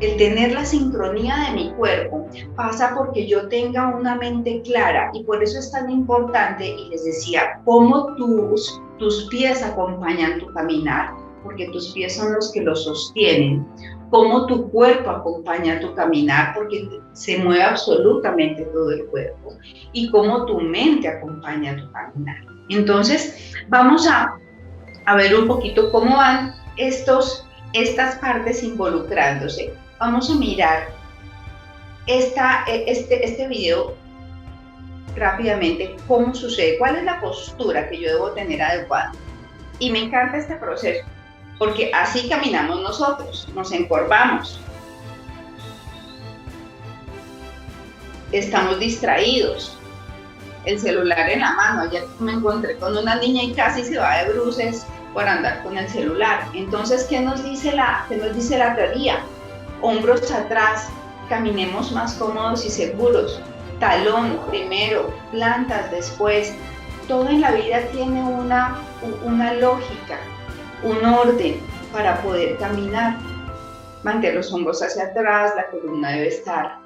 el tener la sincronía de mi cuerpo pasa porque yo tenga una mente clara, y por eso es tan importante, y les decía, cómo tus pies acompañan tu caminar, porque tus pies son los que lo sostienen, cómo tu cuerpo acompaña tu caminar, porque se mueve absolutamente todo el cuerpo, y cómo tu mente acompaña tu caminar. Entonces, vamos a ver un poquito cómo van estas partes involucrándose. Vamos a mirar este video rápidamente, cómo sucede, cuál es la postura que yo debo tener adecuada. Y me encanta este proceso, porque así caminamos nosotros, nos encorvamos, estamos distraídos, el celular en la mano. Ayer me encontré con una niña y casi se va de bruces por andar con el celular. Entonces, ¿qué nos dice la teoría? Hombros atrás, caminemos más cómodos y seguros. Talón primero, plantas después. Todo en la vida tiene una lógica, un orden para poder caminar. Mantén los hombros hacia atrás, la columna debe estar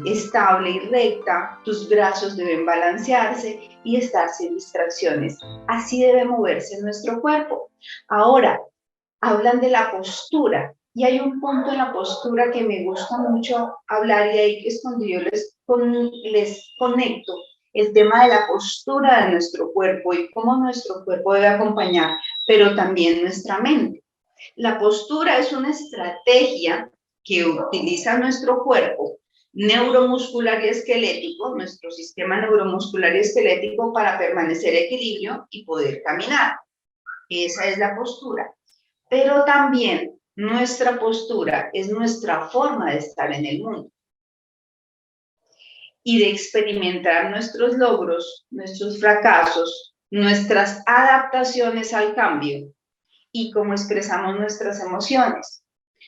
estable y recta, tus brazos deben balancearse y estar sin distracciones. Así debe moverse nuestro cuerpo. Ahora, hablan de la postura, y hay un punto en la postura que me gusta mucho hablar, y ahí es cuando yo les conecto el tema de la postura de nuestro cuerpo y cómo nuestro cuerpo debe acompañar, pero también nuestra mente. La postura es una estrategia que utiliza nuestro cuerpo neuromuscular y esquelético, nuestro sistema neuromuscular y esquelético, para permanecer en equilibrio y poder caminar. Esa es la postura. Pero también nuestra postura es nuestra forma de estar en el mundo y de experimentar nuestros logros, nuestros fracasos, nuestras adaptaciones al cambio y cómo expresamos nuestras emociones.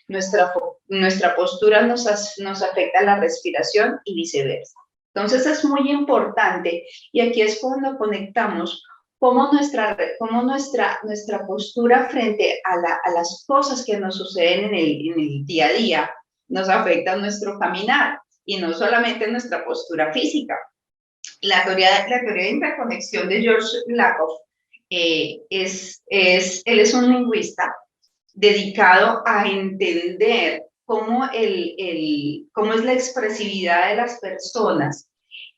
Nuestra postura nos afecta la respiración y viceversa. Entonces es muy importante, y aquí es cuando conectamos cómo nuestra postura frente a las cosas que nos suceden en el día a día nos afecta nuestro caminar, y no solamente nuestra postura física. La teoría de interconexión de George Lakoff, él es un lingüista dedicado a entender cómo es la expresividad de las personas,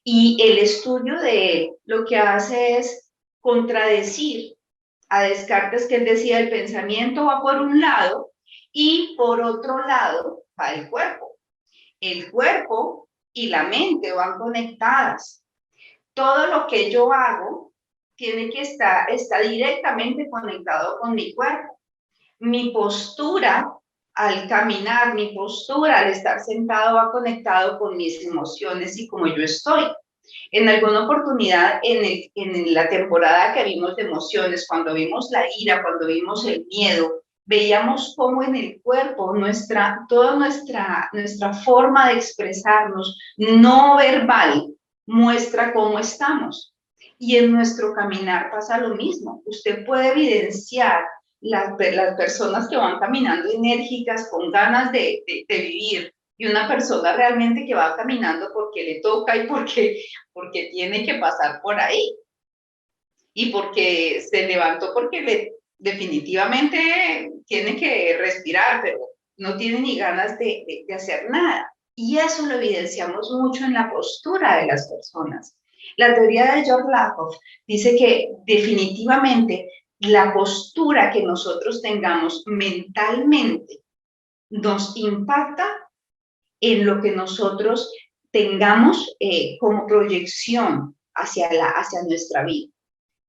y el estudio de él lo que hace es contradecir a Descartes, que él decía el pensamiento va por un lado y por otro lado va el cuerpo. El cuerpo y la mente van conectadas. Todo lo que yo hago tiene que está directamente conectado con mi cuerpo. Mi postura al caminar, mi postura al estar sentado va conectado con mis emociones y cómo yo estoy. En alguna oportunidad, en la temporada que vimos de emociones, cuando vimos la ira, cuando vimos el miedo, veíamos cómo en el cuerpo toda nuestra forma de expresarnos no verbal muestra cómo estamos. Y en nuestro caminar pasa lo mismo. Usted puede evidenciar las personas que van caminando enérgicas, con ganas de vivir, y una persona realmente que va caminando porque le toca y porque tiene que pasar por ahí, y porque se levantó porque definitivamente tiene que respirar, pero no tiene ni ganas de hacer nada. Y eso lo evidenciamos mucho en la postura de las personas. La teoría de George Lakoff dice que definitivamente la postura que nosotros tengamos mentalmente nos impacta en lo que nosotros tengamos como proyección hacia nuestra vida.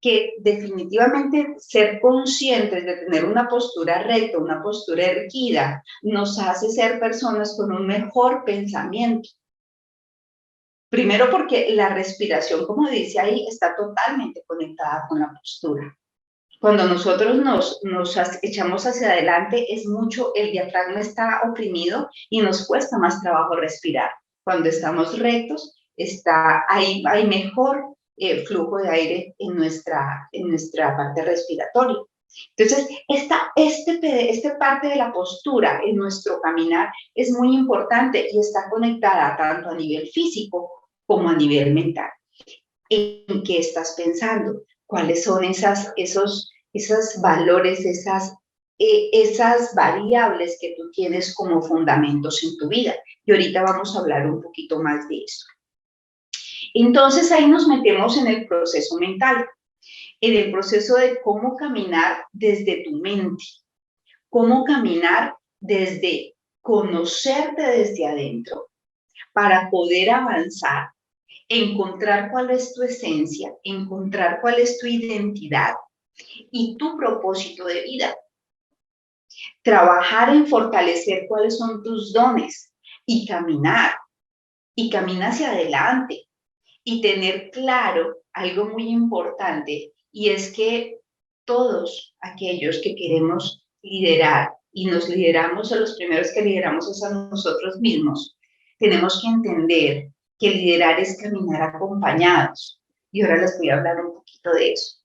Que definitivamente ser conscientes de tener una postura recta, una postura erguida, nos hace ser personas con un mejor pensamiento. Primero porque la respiración, como dice ahí, está totalmente conectada con la postura. Cuando nosotros nos echamos hacia adelante, el diafragma está oprimido y nos cuesta más trabajo respirar. Cuando estamos rectos, hay mejor flujo de aire en nuestra parte respiratoria. Entonces, esta parte de la postura en nuestro caminar es muy importante y está conectada tanto a nivel físico como a nivel mental. ¿En qué estás pensando? ¿Cuáles son esos valores, esas variables que tú tienes como fundamentos en tu vida? Y ahorita vamos a hablar un poquito más de eso. Entonces ahí nos metemos en el proceso mental, en el proceso de cómo caminar desde tu mente, cómo caminar desde conocerte desde adentro para poder avanzar, encontrar cuál es tu esencia, encontrar cuál es tu identidad y tu propósito de vida. Trabajar en fortalecer cuáles son tus dones y caminar hacia adelante y tener claro algo muy importante, y es que todos aquellos que queremos liderar y nos lideramos, a los primeros que lideramos es a nosotros mismos, tenemos que entender que liderar es caminar acompañados. Y ahora les voy a hablar un poquito de eso.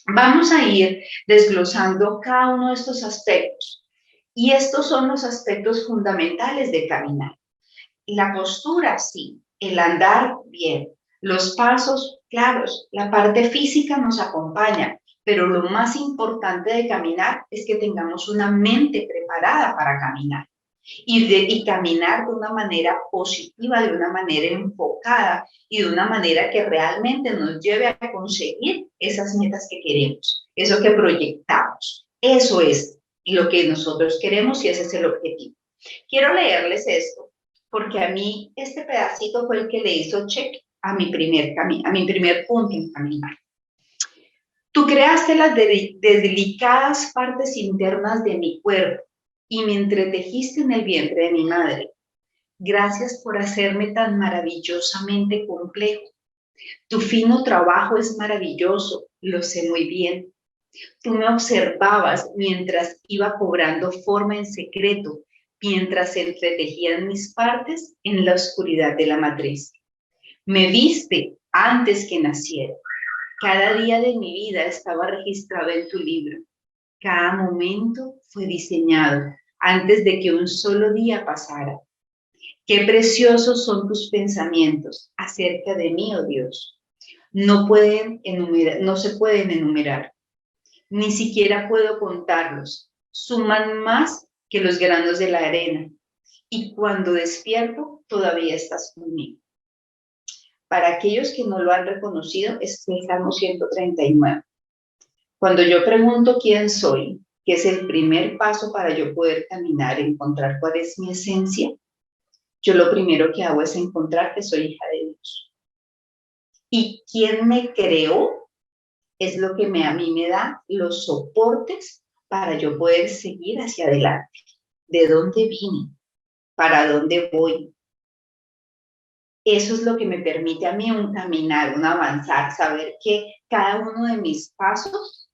Vamos a ir desglosando cada uno de estos aspectos. Y estos son los aspectos fundamentales de caminar. La postura, sí. El andar, bien. Los pasos, claros. La parte física nos acompaña. Pero lo más importante de caminar es que tengamos una mente preparada para caminar. Y caminar de una manera positiva, de una manera enfocada y de una manera que realmente nos lleve a conseguir esas metas que queremos, eso que proyectamos. Eso es lo que nosotros queremos y ese es el objetivo. Quiero leerles esto porque a mí este pedacito fue el que le hizo check a mi primer punto en caminar. Tú creaste las delicadas partes internas de mi cuerpo y me entretejiste en el vientre de mi madre. Gracias por hacerme tan maravillosamente complejo. Tu fino trabajo es maravilloso, lo sé muy bien. Tú me observabas mientras iba cobrando forma en secreto, mientras se entretejían mis partes en la oscuridad de la matriz. Me viste antes que naciera. Cada día de mi vida estaba registrado en tu libro. Cada momento fue diseñado antes de que un solo día pasara. Qué preciosos son tus pensamientos acerca de mí, oh Dios. No se pueden enumerar. Ni siquiera puedo contarlos. Suman más que los granos de la arena. Y cuando despierto, todavía estás conmigo. Para aquellos que no lo han reconocido, es el Salmo 139. Cuando yo pregunto quién soy, que es el primer paso para yo poder caminar, encontrar cuál es mi esencia, yo lo primero que hago es encontrar que soy hija de Dios. Y quién me creó es lo que a mí me da los soportes para yo poder seguir hacia adelante. ¿De dónde vine? ¿Para dónde voy? Eso es lo que me permite a mí un caminar, un avanzar, saber que cada uno de mis pasos,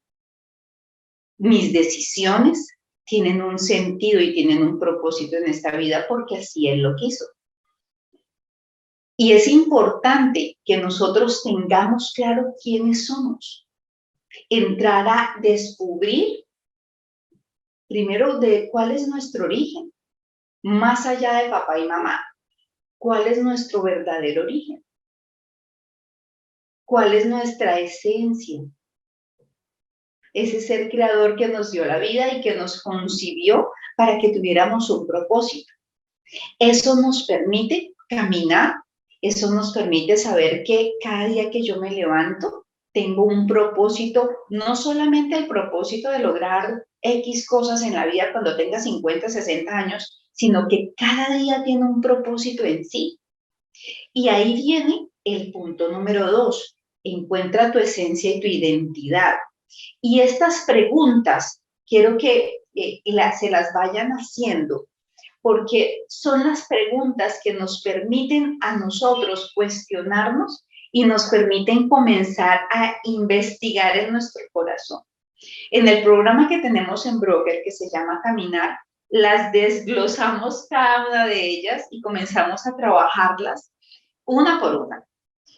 mis decisiones, tienen un sentido y tienen un propósito en esta vida porque así Él lo quiso. Y es importante que nosotros tengamos claro quiénes somos. Entrar a descubrir primero de cuál es nuestro origen, más allá de papá y mamá. ¿Cuál es nuestro verdadero origen? ¿Cuál es nuestra esencia? Ese ser creador que nos dio la vida y que nos concibió para que tuviéramos un propósito. Eso nos permite caminar, eso nos permite saber que cada día que yo me levanto, tengo un propósito, no solamente el propósito de lograr X cosas en la vida cuando tenga 50, 60 años, sino que cada día tiene un propósito en sí. Y ahí viene el punto número 2, encuentra tu esencia y tu identidad. Y estas preguntas quiero que se las vayan haciendo, porque son las preguntas que nos permiten a nosotros cuestionarnos y nos permiten comenzar a investigar en nuestro corazón. En el programa que tenemos en Broker, que se llama Caminar, las desglosamos cada una de ellas y comenzamos a trabajarlas una por una.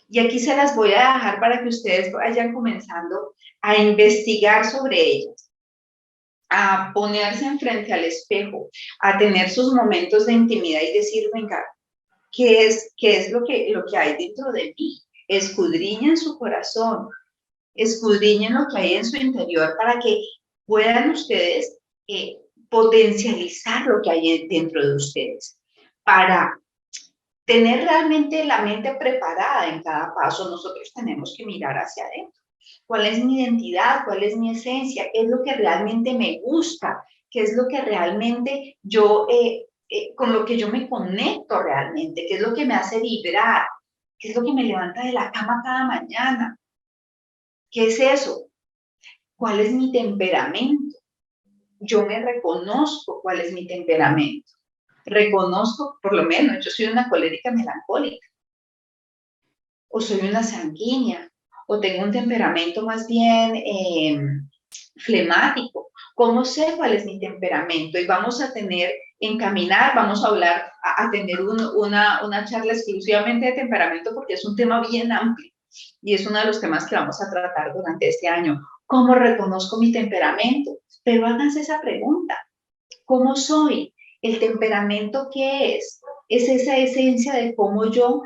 Y aquí se las voy a dejar para que ustedes vayan comenzando a investigar sobre ellas. a ponerse enfrente al espejo, a tener sus momentos de intimidad y decir, venga, qué es lo que hay dentro de mí? Escudriñen su corazón, escudriñen lo que hay en su interior para que puedan ustedes potencializar lo que hay dentro de ustedes, para tener realmente la mente preparada en cada paso. Nosotros tenemos que mirar hacia adentro. ¿Cuál es mi identidad? ¿Cuál es mi esencia? ¿Qué es lo que realmente me gusta? ¿Qué es lo que realmente con lo que yo me conecto realmente? ¿Qué es lo que me hace vibrar? ¿Qué es lo que me levanta de la cama cada mañana? ¿Qué es eso? ¿Cuál es mi temperamento? Yo me reconozco cuál es mi temperamento. Reconozco, por lo menos, yo soy una colérica melancólica, o soy una sanguínea, o tengo un temperamento más bien flemático. ¿Cómo sé cuál es mi temperamento? Y vamos a encaminar, vamos a hablar, a tener una charla exclusivamente de temperamento porque es un tema bien amplio y es uno de los temas que vamos a tratar durante este año. ¿Cómo reconozco mi temperamento? Pero háganse esa pregunta. ¿Cómo soy? ¿El temperamento qué es? Es esa esencia de cómo yo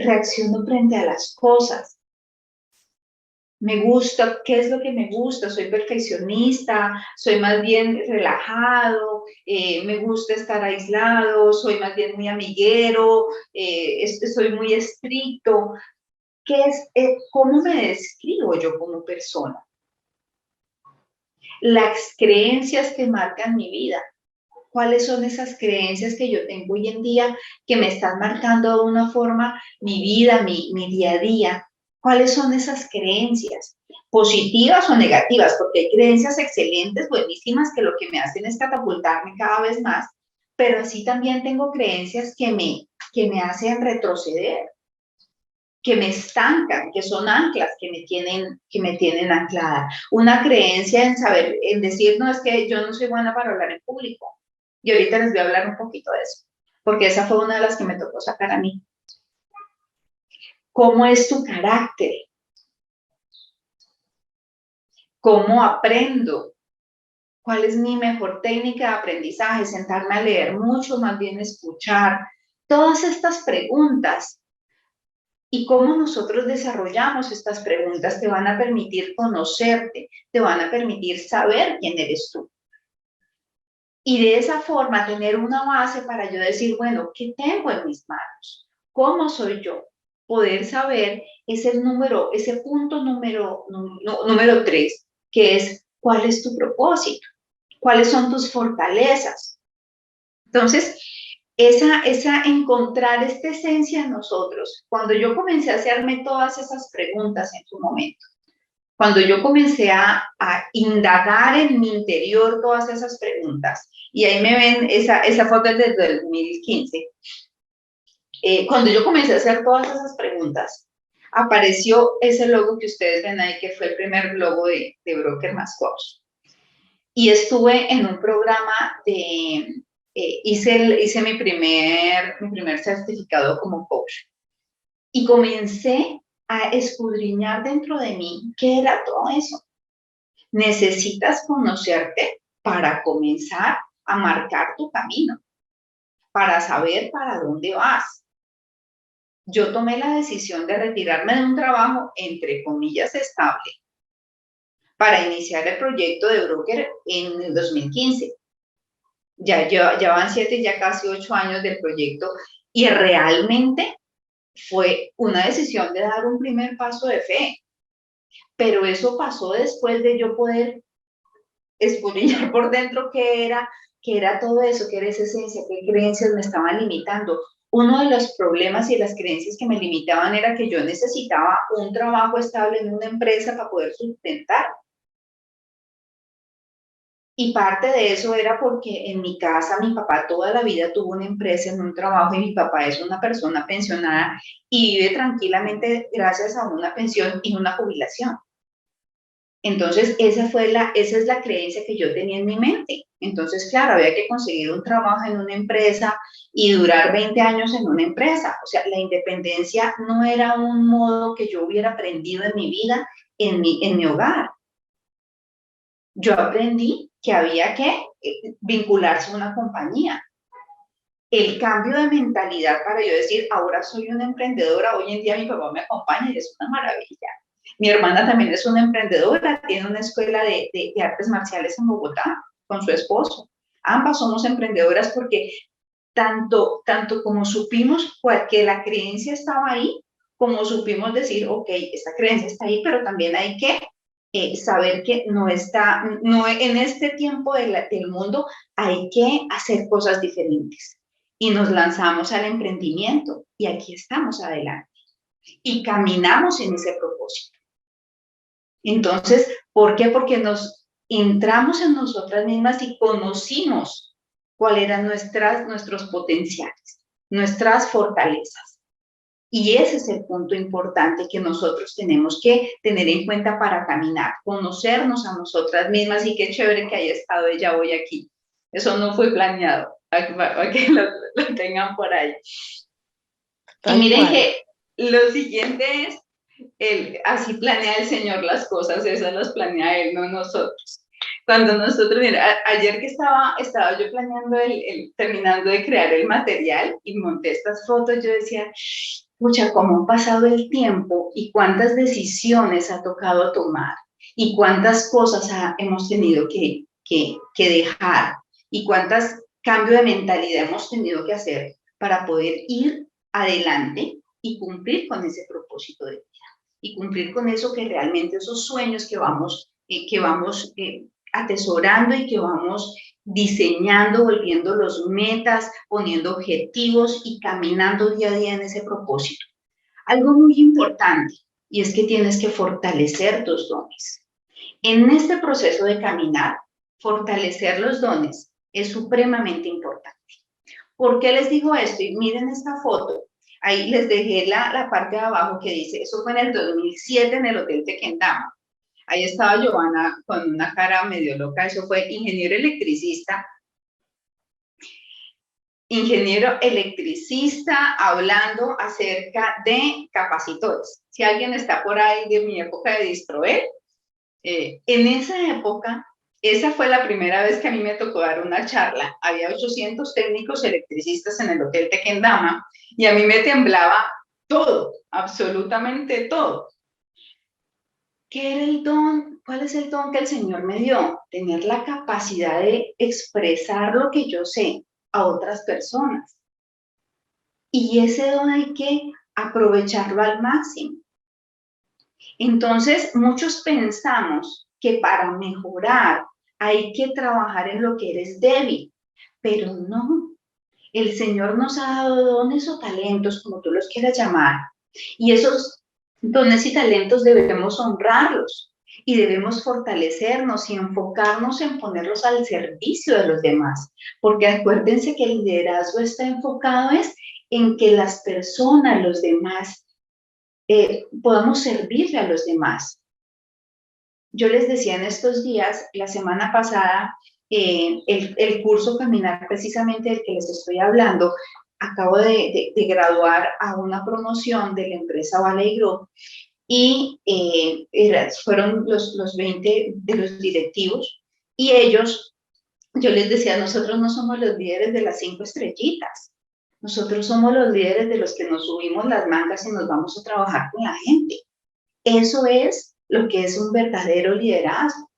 reacciono frente a las cosas. Me gusta, ¿qué es lo que me gusta? Soy perfeccionista, soy más bien relajado, me gusta estar aislado, soy más bien muy amiguero, soy muy estricto. ¿Cómo me describo yo como persona? Las creencias que marcan mi vida. ¿Cuáles son esas creencias que yo tengo hoy en día que me están marcando de una forma mi vida, mi día a día? ¿Cuáles son esas creencias? Positivas o negativas, porque hay creencias excelentes, buenísimas, que lo que me hacen es catapultarme cada vez más, pero así también tengo creencias que me hacen retroceder, que me estancan, que son anclas que me tienen anclada. Una creencia en saber, en decir, no, es que yo no soy buena para hablar en público. Y ahorita les voy a hablar un poquito de eso, porque esa fue una de las que me tocó sacar a mí. ¿Cómo es tu carácter? ¿Cómo aprendo? ¿Cuál es mi mejor técnica de aprendizaje? Sentarme a leer mucho, más bien escuchar. Todas estas preguntas y cómo nosotros desarrollamos estas preguntas te van a permitir conocerte, te van a permitir saber quién eres tú. Y de esa forma tener una base para yo decir, bueno, ¿qué tengo en mis manos? ¿Cómo soy yo? Poder saber ese punto número 3, que es cuál es tu propósito, cuáles son tus fortalezas. Entonces, encontrar esta esencia en nosotros, cuando yo comencé a hacerme todas esas preguntas en su momento, cuando yo comencé a indagar en mi interior todas esas preguntas, y ahí me ven, esa foto es desde el 2015, cuando yo comencé a hacer todas esas preguntas, apareció ese logo que ustedes ven ahí, que fue el primer logo de Broker más Coach. Y estuve en un programa hice mi primer certificado como coach. Y comencé a escudriñar dentro de mí qué era todo eso. Necesitas conocerte para comenzar a marcar tu camino, para saber para dónde vas. Yo tomé la decisión de retirarme de un trabajo, entre comillas, estable, para iniciar el proyecto de Broker en el 2015. Ya van 7, ya casi 8 años del proyecto, y realmente fue una decisión de dar un primer paso de fe. Pero eso pasó después de yo poder escudriñar por dentro qué era todo eso, qué era esa esencia, qué creencias me estaban limitando. Uno de los problemas y las creencias que me limitaban era que yo necesitaba un trabajo estable en una empresa para poder sustentar. Y parte de eso era porque en mi casa mi papá toda la vida tuvo una empresa en un trabajo y mi papá es una persona pensionada y vive tranquilamente gracias a una pensión y una jubilación. Entonces, esa es la creencia que yo tenía en mi mente. Entonces, claro, había que conseguir un trabajo en una empresa y durar 20 años en una empresa. O sea, la independencia no era un modo que yo hubiera aprendido en mi vida, en mi hogar. Yo aprendí que había que vincularse a una compañía. El cambio de mentalidad para yo decir, ahora soy una emprendedora, hoy en día mi papá me acompaña y es una maravilla. Mi hermana también es una emprendedora, tiene una escuela de artes marciales en Bogotá con su esposo. Ambas somos emprendedoras porque tanto como supimos que la creencia estaba ahí, como supimos decir, ok, esta creencia está ahí, pero también hay que saber que no está, no en este tiempo del mundo hay que hacer cosas diferentes. Y nos lanzamos al emprendimiento y aquí estamos adelante. Y caminamos en ese propósito. Entonces, ¿por qué? Porque nos entramos en nosotras mismas y conocimos cuáles eran nuestros potenciales, nuestras fortalezas. Y ese es el punto importante que nosotros tenemos que tener en cuenta para caminar, conocernos a nosotras mismas y qué chévere que haya estado ella hoy aquí. Eso no fue planeado, para que lo tengan por ahí. Y Tal miren cual. que lo siguiente es, así planea el Señor las cosas, esas las planea Él, no nosotros. Cuando nosotros, mira, ayer que estaba yo planeando, terminando de crear el material y monté estas fotos, yo decía, pucha, cómo ha pasado el tiempo y cuántas decisiones ha tocado tomar y cuántas cosas hemos tenido que dejar y cuántos cambios de mentalidad hemos tenido que hacer para poder ir adelante y cumplir con ese propósito de vida y cumplir con eso que realmente esos sueños que vamos atesorando y que vamos diseñando, volviendo los metas, poniendo objetivos y caminando día a día en ese propósito. Algo muy importante y es que tienes que fortalecer tus dones. En este proceso de caminar, fortalecer los dones es supremamente importante. ¿Por qué les digo esto? Y miren esta foto. Ahí les dejé la parte de abajo que dice, eso fue en el 2007 en el Hotel Tequendama. Ahí estaba Giovanna con una cara medio loca, eso fue ingeniero electricista hablando acerca de capacitores. Si alguien está por ahí de mi época de Disprover, en esa época, esa fue la primera vez que a mí me tocó dar una charla. Había 800 técnicos electricistas en el Hotel Tequendama y a mí me temblaba todo, absolutamente todo. ¿Qué era el don? ¿Cuál es el don que el Señor me dio? Tener la capacidad de expresar lo que yo sé a otras personas. Y ese don hay que aprovecharlo al máximo. Entonces, muchos pensamos que para mejorar hay que trabajar en lo que eres débil, pero no. El Señor nos ha dado dones o talentos, como tú los quieras llamar, y esos dones y talentos debemos honrarlos y debemos fortalecernos y enfocarnos en ponerlos al servicio de los demás, porque acuérdense que el liderazgo está enfocado en que las personas, los demás, podamos servirle a los demás. Yo les decía en estos días, la semana pasada, el curso Caminar, precisamente del que les estoy hablando, acabo de graduar a una promoción de la empresa Valley Group y fueron los 20 de los directivos y ellos, yo les decía, nosotros no somos los líderes de las 5 estrellitas, nosotros somos los líderes de los que nos subimos las mangas y nos vamos a trabajar con la gente. Eso es lo que es un verdadero liderazgo.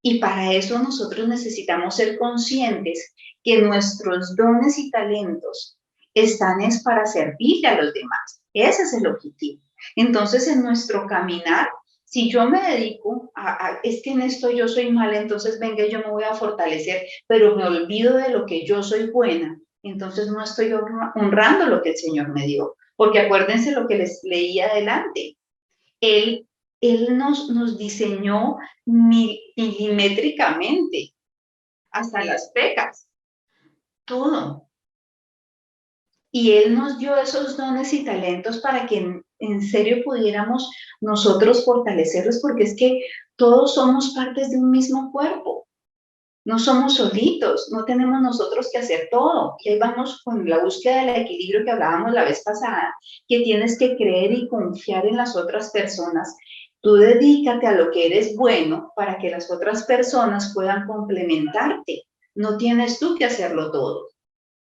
Y para eso nosotros necesitamos ser conscientes que nuestros dones y talentos están es para servirle a los demás. Ese es el objetivo. Entonces, en nuestro caminar, si yo me dedico es que en esto yo soy mala, entonces venga, yo me voy a fortalecer, pero me olvido de lo que yo soy buena, entonces no estoy honrando lo que el Señor me dio. Porque acuérdense lo que les leí adelante. Él, él nos diseñó milimétricamente, hasta las pecas, todo. Y Él nos dio esos dones y talentos para que en serio pudiéramos nosotros fortalecerlos, porque es que todos somos partes de un mismo cuerpo. No somos solitos, no tenemos nosotros que hacer todo. Y ahí vamos con la búsqueda del equilibrio que hablábamos la vez pasada, que tienes que creer y confiar en las otras personas Tú dedícate a lo que eres bueno para que las otras personas puedan complementarte. No tienes tú que hacerlo todo.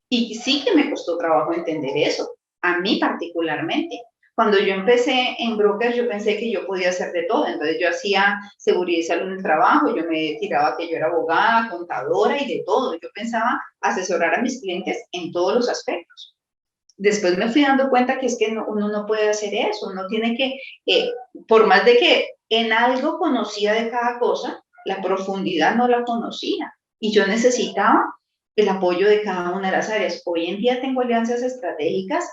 Y sí que me costó trabajo entender eso, a mí particularmente. Cuando yo empecé en brokers, yo pensé que yo podía hacer de todo. Entonces yo hacía seguridad y salud en el trabajo, yo me tiraba que yo era abogada, contadora y de todo. Yo pensaba asesorar a mis clientes en todos los aspectos. Después me fui dando cuenta que es que uno no puede hacer eso, uno tiene que, por más de que en algo conocía de cada cosa, la profundidad no la conocía y yo necesitaba el apoyo de cada una de las áreas. Hoy en día tengo alianzas estratégicas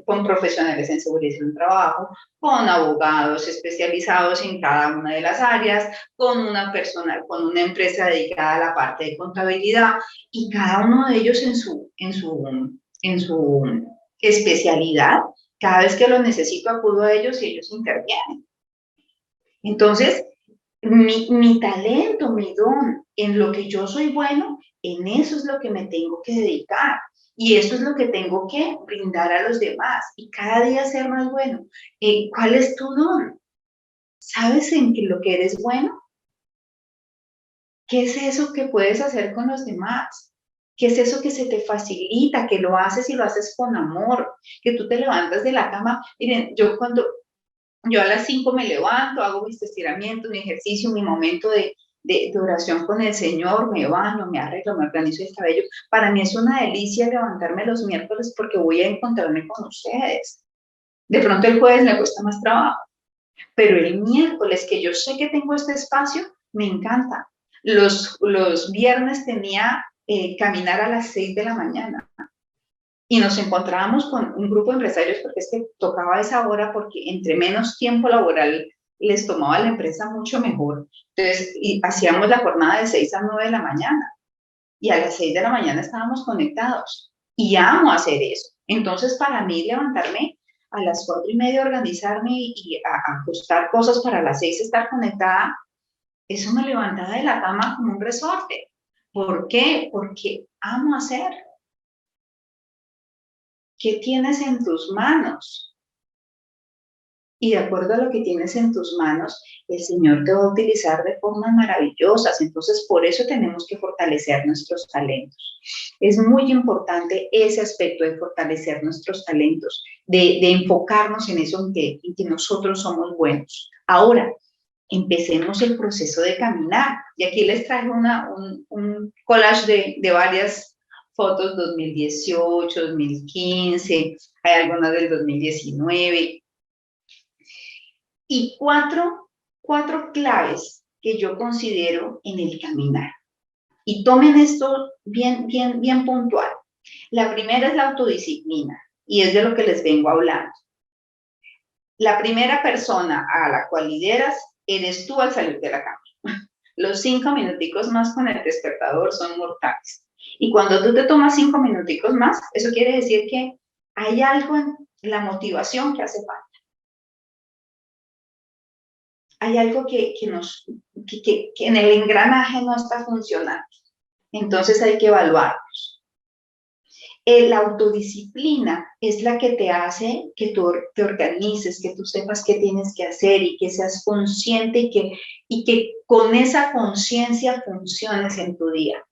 con profesionales en seguridad y en trabajo, con abogados especializados en cada una de las áreas, con una persona, con una empresa dedicada a la parte de contabilidad y cada uno de ellos en su especialidad. Cada vez que lo necesito acudo a ellos y ellos intervienen. Entonces, mi talento, mi don, en lo que yo soy bueno, en eso es lo que me tengo que dedicar. Y eso es lo que tengo que brindar a los demás. Y cada día ser más bueno. ¿Cuál es tu don? ¿Sabes en lo que eres bueno? ¿Qué es eso que puedes hacer con los demás? ¿Qué es eso que se te facilita, que lo haces y lo haces con amor? Que tú te levantas de la cama. Miren, yo a las 5 me levanto, hago mis estiramientos, mi ejercicio, mi momento de oración con el Señor, me baño, me arreglo, me organizo el cabello. Para mí es una delicia levantarme los miércoles porque voy a encontrarme con ustedes. De pronto el jueves me cuesta más trabajo, pero el miércoles que yo sé que tengo este espacio, me encanta. Los viernes tenía caminar a las 6 de la mañana y nos encontrábamos con un grupo de empresarios porque es que tocaba esa hora porque entre menos tiempo laboral les tomaba a la empresa mucho mejor. Entonces, hacíamos la jornada de 6 a 9 de la mañana y a las 6 de la mañana estábamos conectados y amo hacer eso. Entonces, para mí levantarme a las 4:30, organizarme y ajustar cosas para las 6 estar conectada, eso me levantaba de la cama como un resorte. ¿Por qué? Porque amo hacer. ¿Qué tienes en tus manos? Y de acuerdo a lo que tienes en tus manos, el Señor te va a utilizar de formas maravillosas. Entonces, por eso tenemos que fortalecer nuestros talentos. Es muy importante ese aspecto de fortalecer nuestros talentos, de enfocarnos en eso en que nosotros somos buenos. Ahora, empecemos el proceso de caminar. Y aquí les traje un collage de varias fotos 2018, 2015, hay algunas del 2019. Y cuatro claves que yo considero en el caminar. Y tomen esto bien puntual. La primera es la autodisciplina, y es de lo que les vengo hablando. La primera persona a la cual lideras eres tú al salir de la cama. Los 5 minuticos más con el despertador son mortales. Y cuando tú te tomas 5 minuticos más, eso quiere decir que hay algo en la motivación que hace falta. Hay algo que en el engranaje no está funcionando. Entonces hay que evaluarlos. La autodisciplina es la que te hace que tú te organices, que tú sepas qué tienes que hacer y que seas consciente y que con esa conciencia funciones en tu día.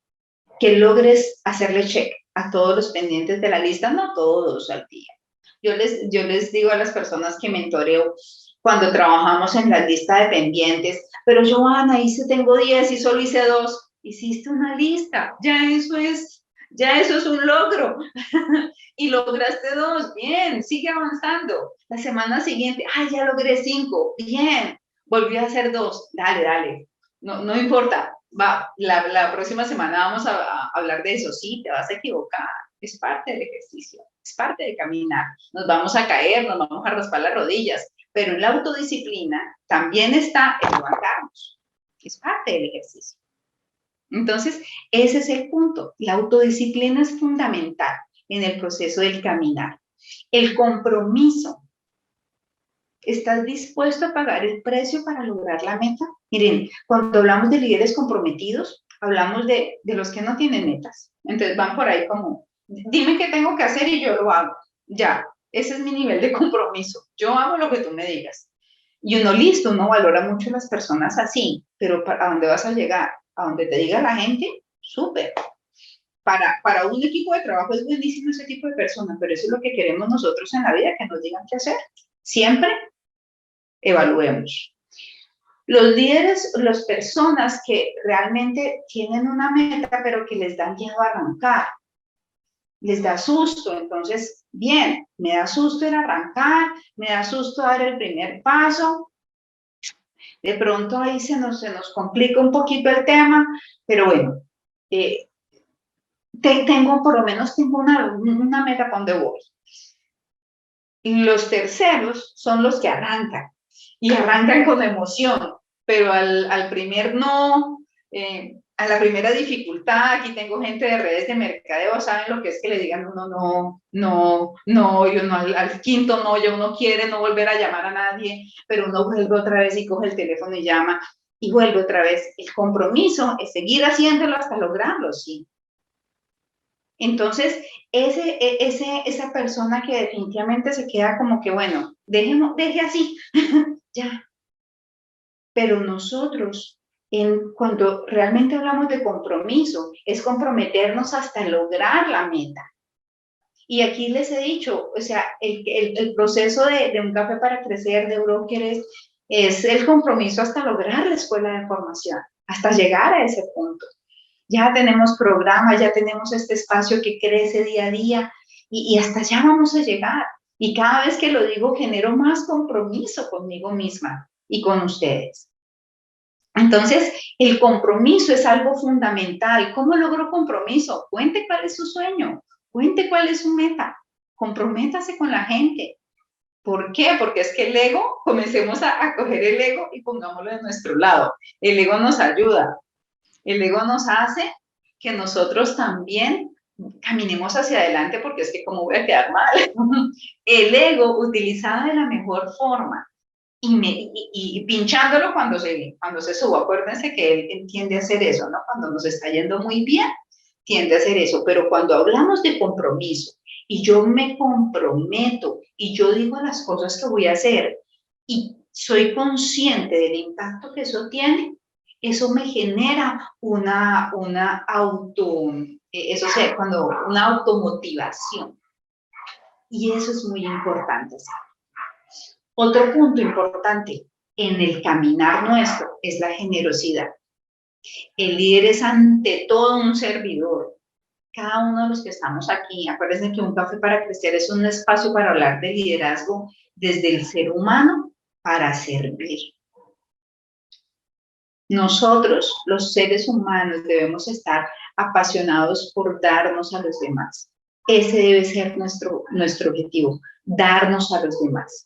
Que logres hacerle check a todos los pendientes de la lista, no todos al día. Yo les digo a las personas que mentoreo, cuando trabajamos en la lista de pendientes, pero Joana, tengo 10 y solo hice 2. Hiciste una lista, ya eso es un logro. Y lograste 2, bien, sigue avanzando. La semana siguiente, ya logré 5, bien, volví a hacer 2, dale. No importa, la próxima semana vamos a hablar de eso. Sí, te vas a equivocar, es parte del ejercicio, es parte de caminar. Nos vamos a caer, nos vamos a raspar las rodillas, pero en la autodisciplina también está el levantarnos, es parte del ejercicio. Entonces, ese es el punto. La autodisciplina es fundamental en el proceso del caminar. El compromiso. ¿Estás dispuesto a pagar el precio para lograr la meta? Miren, cuando hablamos de líderes comprometidos, hablamos de los que no tienen metas. Entonces van por ahí como, dime qué tengo que hacer y yo lo hago. Ya, ese es mi nivel de compromiso. Yo hago lo que tú me digas. Y uno listo, uno valora mucho a las personas así, pero ¿a dónde vas a llegar? A donde te diga la gente, súper. Para un equipo de trabajo es buenísimo ese tipo de personas, pero eso es lo que queremos nosotros en la vida, que nos digan qué hacer. Siempre evaluemos. Los líderes, las personas que realmente tienen una meta, pero que les da miedo arrancar, les da susto. Entonces, bien, me da susto el arrancar, me da susto dar el primer paso. De pronto ahí se nos complica un poquito el tema, pero bueno, por lo menos tengo una meta para donde voy. Y los terceros son los que arrancan, y arrancan con emoción, pero al primer no, a la primera dificultad, aquí tengo gente de redes de mercadeo, saben lo que es que le digan uno yo no, al quinto no, ya uno quiere no volver a llamar a nadie, pero uno vuelve otra vez y coge el teléfono y llama, y vuelve otra vez. El compromiso es seguir haciéndolo hasta lograrlo, sí. Entonces, esa persona que definitivamente se queda como que, bueno, deje así, ya. Pero nosotros, cuando realmente hablamos de compromiso, es comprometernos hasta lograr la meta. Y aquí les he dicho, o sea, el proceso de un café para crecer, de Broker, es el compromiso hasta lograr la escuela de formación, hasta llegar a ese punto. Ya tenemos programas, ya tenemos este espacio que crece día a día y hasta allá vamos a llegar. Y cada vez que lo digo, genero más compromiso conmigo misma y con ustedes. Entonces, el compromiso es algo fundamental. ¿Cómo logro compromiso? Cuente cuál es su sueño, cuente cuál es su meta, comprométase con la gente. ¿Por qué? Porque es que el ego, comencemos a coger el ego y pongámoslo de nuestro lado. El ego nos ayuda, el ego nos hace que nosotros también caminemos hacia adelante, porque es que como voy a quedar mal. El ego utilizado de la mejor forma y pinchándolo cuando se suba. Acuérdense que él tiende a hacer eso, ¿no? Cuando nos está yendo muy bien, tiende a hacer eso. Pero cuando hablamos de compromiso y yo me comprometo y yo digo las cosas que voy a hacer y soy consciente del impacto que eso tiene, eso me genera una automotivación. Y eso es muy importante, ¿sabes? Otro punto importante en el caminar nuestro es la generosidad. El líder es ante todo un servidor. Cada uno de los que estamos aquí, acuérdense que un café para crecer es un espacio para hablar de liderazgo desde el ser humano para servir. Nosotros, los seres humanos, debemos estar apasionados por darnos a los demás. Ese debe ser nuestro objetivo, darnos a los demás.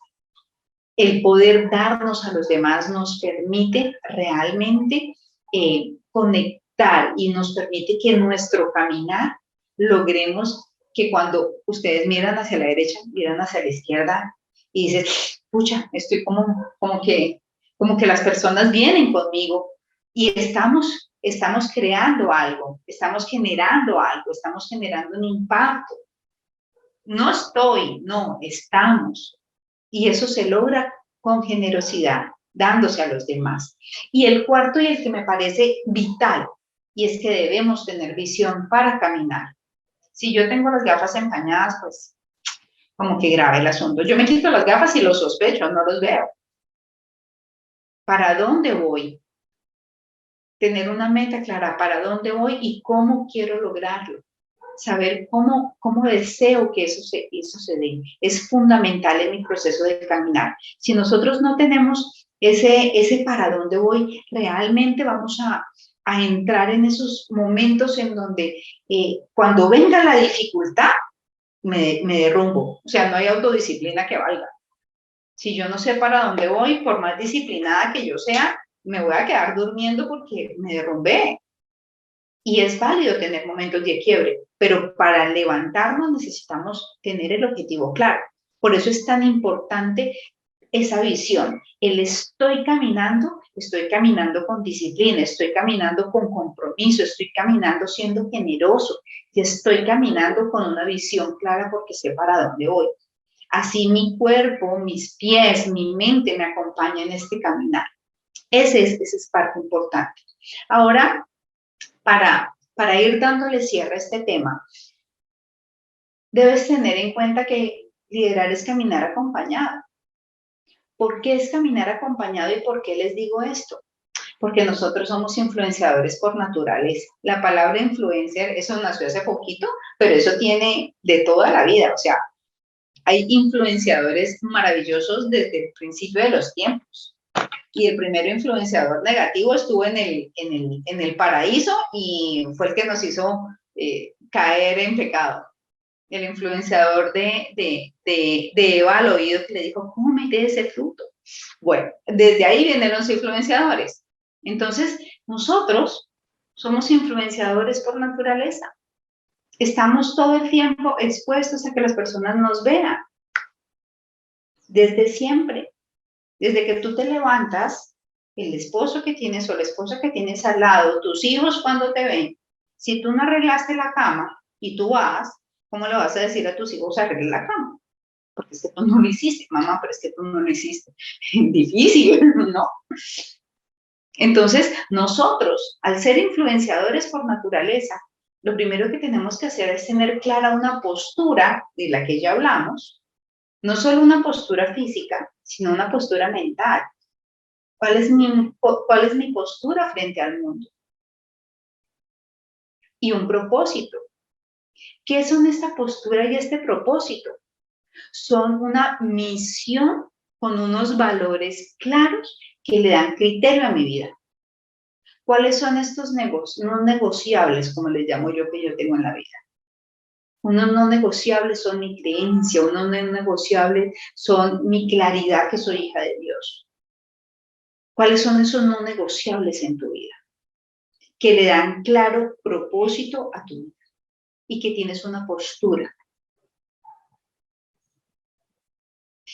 El poder darnos a los demás nos permite realmente conectar y nos permite que en nuestro caminar logremos que cuando ustedes miran hacia la derecha, miran hacia la izquierda y dicen, pucha, estoy como que las personas vienen conmigo y estamos creando algo, estamos generando algo, estamos generando un impacto. No estamos. Y eso se logra con generosidad, dándose a los demás. Y el cuarto, y el que me parece vital, y es que debemos tener visión para caminar. Si yo tengo las gafas empañadas, pues como que grave el asunto. Yo me quito las gafas y los sospecho, no los veo. ¿Para dónde voy? Tener una meta clara, ¿para dónde voy y cómo quiero lograrlo? Saber cómo deseo que eso se dé. Es fundamental en mi proceso de caminar. Si nosotros no tenemos ese para dónde voy, realmente vamos a entrar en esos momentos en donde cuando venga la dificultad, me derrumbo. O sea, no hay autodisciplina que valga. Si yo no sé para dónde voy, por más disciplinada que yo sea, me voy a quedar durmiendo porque me derrumbé. Y es válido tener momentos de quiebre, pero para levantarnos necesitamos tener el objetivo claro. Por eso es tan importante esa visión. Estoy caminando con disciplina, estoy caminando con compromiso, estoy caminando siendo generoso y estoy caminando con una visión clara porque sé para dónde voy. Así mi cuerpo, mis pies, mi mente me acompañan en este caminar. Esa es parte importante. Ahora, para ir dándole cierre a este tema, debes tener en cuenta que liderar es caminar acompañado. ¿Por qué es caminar acompañado y por qué les digo esto? Porque nosotros somos influenciadores por naturaleza. La palabra influencer, eso nació hace poquito, pero eso tiene de toda la vida. O sea, hay influenciadores maravillosos desde el principio de los tiempos. Y el primer influenciador negativo estuvo en el paraíso y fue el que nos hizo caer en pecado. El influenciador de Eva al oído que le dijo, cómete ese fruto. Bueno, desde ahí vienen los influenciadores. Entonces, nosotros somos influenciadores por naturaleza. Estamos todo el tiempo expuestos a que las personas nos vean. Desde siempre. Desde que tú te levantas, el esposo que tienes o la esposa que tienes al lado, tus hijos cuando te ven, si tú no arreglaste la cama y tú vas, ¿cómo le vas a decir a tus hijos arregle la cama? Porque es que tú no lo hiciste, mamá, pero es que tú no lo hiciste. Difícil, ¿no? Entonces, nosotros, al ser influenciadores por naturaleza, lo primero que tenemos que hacer es tener clara una postura de la que ya hablamos, no solo una postura física, sino una postura mental. ¿Cuál es mi postura frente al mundo? Y un propósito. ¿Qué son esta postura y este propósito? Son una misión con unos valores claros que le dan criterio a mi vida. ¿Cuáles son estos no negociables, como les llamo yo, que yo tengo en la vida? Unos no negociables son mi creencia, unos no negociables son mi claridad que soy hija de Dios. ¿Cuáles son esos no negociables en tu vida? Que le dan claro propósito a tu vida y que tienes una postura.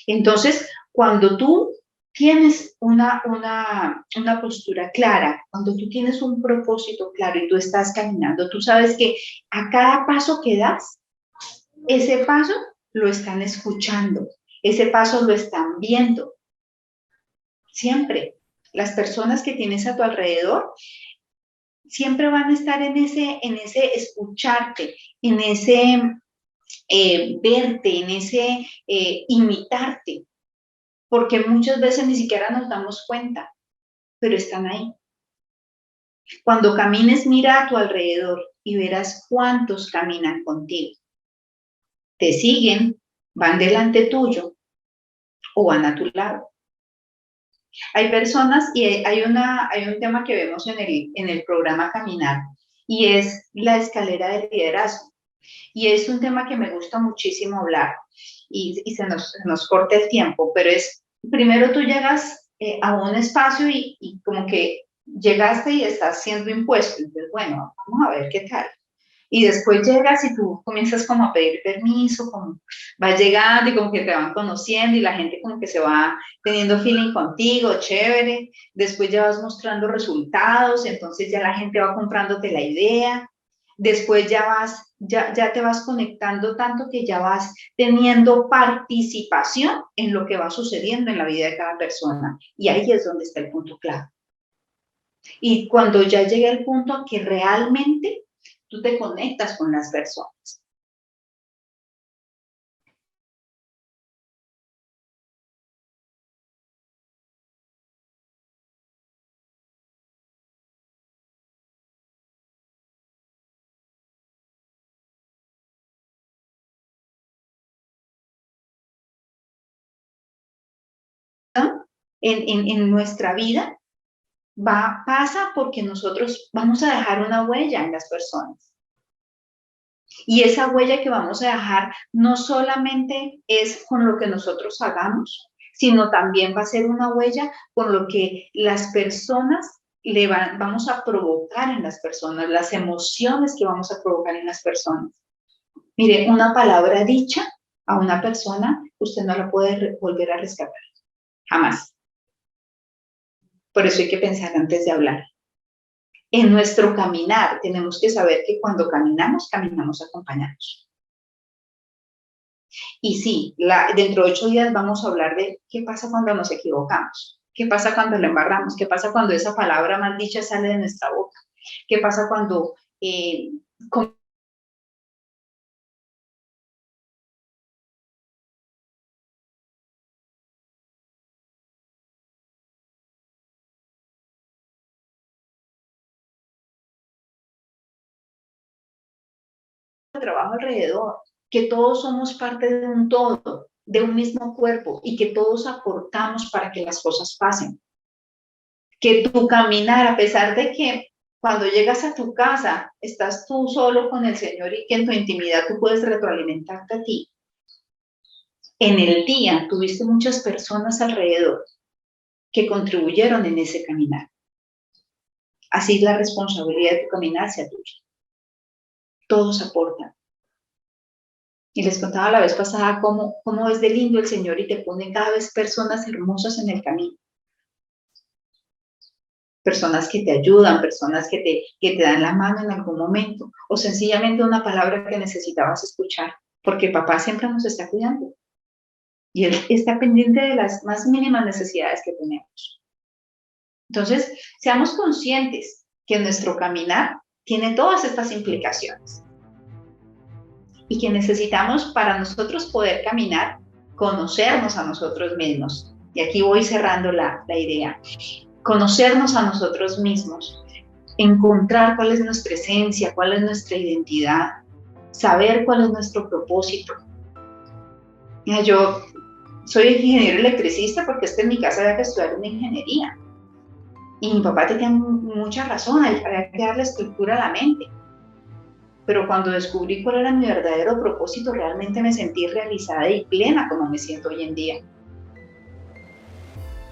Entonces, cuando tú tienes una postura clara, cuando tú tienes un propósito claro y tú estás caminando, tú sabes que a cada paso que das, ese paso lo están escuchando, ese paso lo están viendo. Siempre. Las personas que tienes a tu alrededor siempre van a estar en ese escucharte, en ese verte, en ese imitarte, porque muchas veces ni siquiera nos damos cuenta, pero están ahí. Cuando camines, mira a tu alrededor y verás cuántos caminan contigo. Te siguen, van delante tuyo o van a tu lado. Hay personas y hay un tema que vemos en el programa Caminar y es la escalera del liderazgo. Y es un tema que me gusta muchísimo hablar y se nos corta el tiempo, pero es, primero tú llegas a un espacio y como que llegaste y estás siendo impuesto. Entonces, bueno, vamos a ver qué tal. Y después llegas y tú comienzas como a pedir permiso, como vas llegando y como que te van conociendo y la gente como que se va teniendo feeling contigo, chévere. Después ya vas mostrando resultados, entonces ya la gente va comprándote la idea. Después ya te vas conectando tanto que ya vas teniendo participación en lo que va sucediendo en la vida de cada persona. Y ahí es donde está el punto clave. Y cuando ya llega el punto a que realmente tú te conectas con las personas. En nuestra vida pasa porque nosotros vamos a dejar una huella en las personas. Y esa huella que vamos a dejar no solamente es con lo que nosotros hagamos, sino también va a ser una huella con lo que las personas vamos a provocar en las personas, las emociones que vamos a provocar en las personas. Mire, una palabra dicha a una persona, usted no la puede volver a rescatar, jamás. Por eso hay que pensar antes de hablar. En nuestro caminar tenemos que saber que cuando caminamos, caminamos acompañados. Y sí, dentro de 8 días vamos a hablar de qué pasa cuando nos equivocamos, qué pasa cuando lo embarramos, qué pasa cuando esa palabra mal dicha sale de nuestra boca, qué pasa cuando trabajo alrededor, que todos somos parte de un todo, de un mismo cuerpo y que todos aportamos para que las cosas pasen. Que tu caminar, a pesar de que cuando llegas a tu casa estás tú solo con el Señor y que en tu intimidad tú puedes retroalimentarte a ti, en el día tuviste muchas personas alrededor que contribuyeron en ese caminar. Así la responsabilidad de tu caminar sea tuya. Todos aportan. Y les contaba la vez pasada cómo es de lindo el Señor y te pone cada vez personas hermosas en el camino. Personas que te ayudan, personas que te dan la mano en algún momento, o sencillamente una palabra que necesitabas escuchar, porque papá siempre nos está cuidando. Y él está pendiente de las más mínimas necesidades que tenemos. Entonces, seamos conscientes que nuestro caminar tiene todas estas implicaciones. Y que necesitamos para nosotros poder caminar, conocernos a nosotros mismos. Y aquí voy cerrando la idea. Conocernos a nosotros mismos, encontrar cuál es nuestra esencia, cuál es nuestra identidad, saber cuál es nuestro propósito. Mira, yo soy ingeniero electricista porque es que en mi casa había que estudiar una ingeniería. Y mi papá tenía mucha razón, había que darle estructura a la mente. Pero cuando descubrí cuál era mi verdadero propósito, realmente me sentí realizada y plena como me siento hoy en día.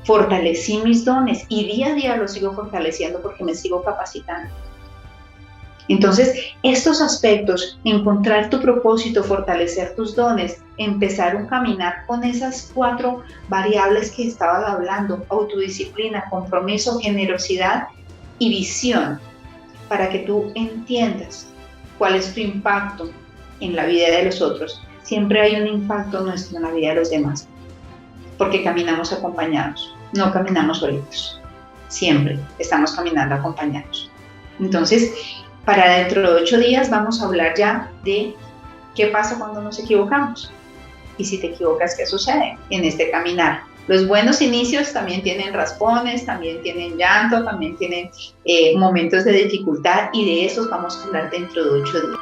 Fortalecí mis dones y día a día los sigo fortaleciendo porque me sigo capacitando. Entonces, estos aspectos, encontrar tu propósito, fortalecer tus dones, empezar un caminar con esas 4 variables que estaba hablando: autodisciplina, compromiso, generosidad y visión, para que tú entiendas cuál es tu impacto en la vida de los otros. Siempre hay un impacto nuestro en la vida de los demás, porque caminamos acompañados, no caminamos solitos. Siempre estamos caminando acompañados. Entonces, para dentro de 8 días vamos a hablar ya de qué pasa cuando nos equivocamos. Y si te equivocas, ¿qué sucede en este caminar? Los buenos inicios también tienen raspones, también tienen llanto, también tienen momentos de dificultad, y de esos vamos a hablar dentro de 8 días.